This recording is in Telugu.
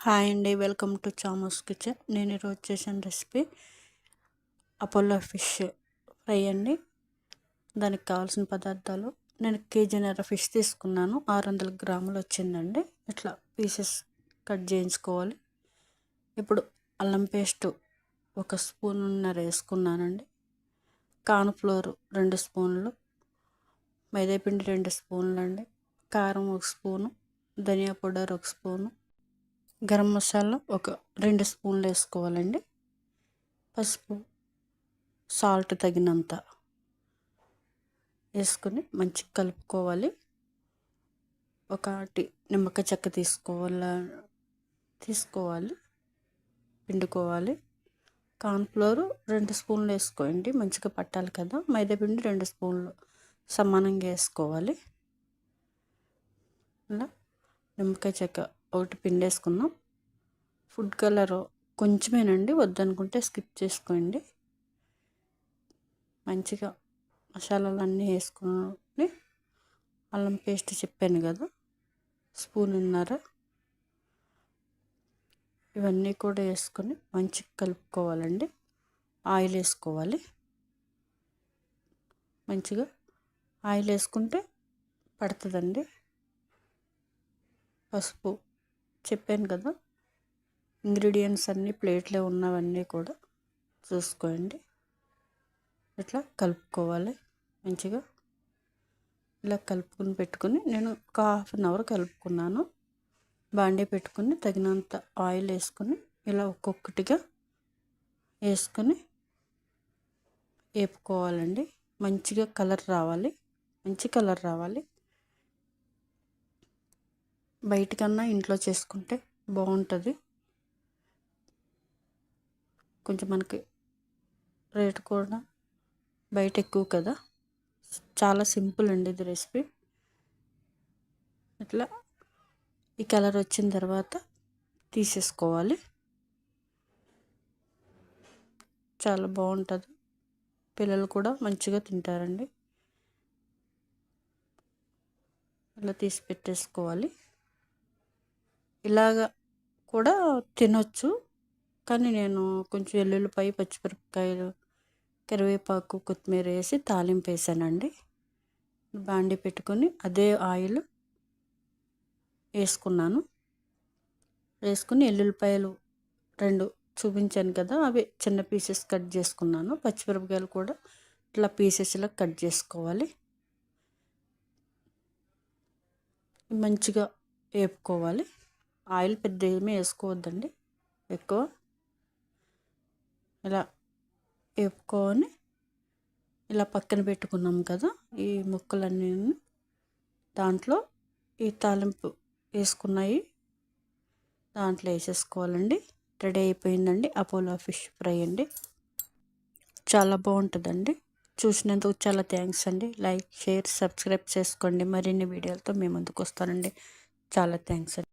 హాయ్ అండి, వెల్కమ్ టు చామోస్ కిచెన్. నేను ఈరోజు చేసిన రెసిపీ అపోలో ఫిష్ ఫ్రై అండి. దానికి కావాల్సిన పదార్థాలు, నేను కేజీన్నర ఫిష్ తీసుకున్నాను. 600 గ్రాములు వచ్చిందండి. ఇట్లా పీసెస్ కట్ చేయించుకోవాలి. ఇప్పుడు అల్లం పేస్ట్ 1 స్పూన్నర వేసుకున్నానండి. కార్న్ఫ్లోర్ 2 స్పూన్లు, మైదాపిండి 2 స్పూన్లు అండి, కారం 1 స్పూను, ధనియా పౌడర్ 1 స్పూను, గరం మసాలా 2 స్పూన్లు వేసుకోవాలండి. పసుపు, సాల్ట్ తగినంత వేసుకొని మంచిగా కలుపుకోవాలి. ఒకటి నిమ్మకాయ చెక్క తీసుకోవాలి, పిండుకోవాలి. కార్న్ఫ్లోర్ 2 స్పూన్లు వేసుకోండి, మంచిగా పట్టాలి కదా. మైదాపిండి 2 స్పూన్లు సమానంగా వేసుకోవాలి. ఇలా నిమ్మకాయ చెక్క ఒకటి పిండేసుకున్నాం. ఫుడ్ కలర్ కొంచెమేనండి, వద్దనుకుంటే స్కిప్ చేసుకోండి. మంచిగా మసాలాలన్నీ వేసుకొని అల్లం పేస్ట్ చెప్పాను కదా, స్పూన్నర, ఇవన్నీ కూడా వేసుకొని మంచిగా కలుపుకోవాలండి. ఆయిల్ వేసుకోవాలి. మంచిగా ఆయిల్ వేసుకుంటే పడుతుందండి. పసుపు చెప్పాను కదా, ఇంగ్రీడియంట్స్ అన్నీ ప్లేట్లో ఉన్నవన్నీ కూడా చూసుకోండి. ఇట్లా కలుపుకోవాలి. మంచిగా ఇలా కలుపుకొని పెట్టుకుని నేను ఒక 1/2 అవర్ కలుపుకున్నాను. బాండీ పెట్టుకుని తగినంత ఆయిల్ వేసుకొని ఇలా ఒక్కొక్కటిగా వేసుకొని వేపుకోవాలండి. మంచిగా కలర్ రావాలి, మంచి కలర్ రావాలి. బయటకన్నా ఇంట్లో చేసుకుంటే బాగుంటుంది. కొంచెం మనకి రేట్ కూడా బయట ఎక్కువ కదా. చాలా సింపుల్ అండి ఇది రెసిపీ. ఇట్లా ఈ కలర్ వచ్చిన తర్వాత తీసేసుకోవాలి. చాలా బాగుంటుంది, పిల్లలు కూడా మంచిగా తింటారండి. ఇలా తీసి పెట్టేసుకోవాలి. ఇలాగా కూడా తినొచ్చు, కానీ నేను కొంచెం వెల్లుల్లిపాయ, పచ్చిమిరపకాయలు, కరివేపాకు, కొత్తిమీర వేసి తాలింపు వేసానండి. బాండి పెట్టుకొని అదే ఆయిల్ వేసుకున్నాను. వేసుకుని ఎల్లుల్లిపాయలు 2 చూపించాను కదా, అవి చిన్న పీసెస్ కట్ చేసుకున్నాను. పచ్చిమిరపకాయలు కూడా ఇట్లా పీసెస్లా కట్ చేసుకోవాలి. మంచిగా వేపుకోవాలి. ఆయిల్ పెద్ద ఏమీ వేసుకోవద్దండి, ఎక్కువ. ఇలా వేపుకొని ఇలా పక్కన పెట్టుకున్నాం కదా, ఈ ముక్కలన్నీ దాంట్లో ఈ తాలింపు వేసుకున్నాయి దాంట్లో వేసేసుకోవాలండి. రెడీ అయిపోయిందండి అపోలో ఫిష్ ఫ్రై అండి. చాలా బాగుంటుందండి. చూసినందుకు చాలా థ్యాంక్స్ అండి. లైక్, షేర్, సబ్స్క్రైబ్ చేసుకోండి. మరిన్ని వీడియోలతో మీ ముందుకు వస్తానండి. చాలా థ్యాంక్స్ అండి.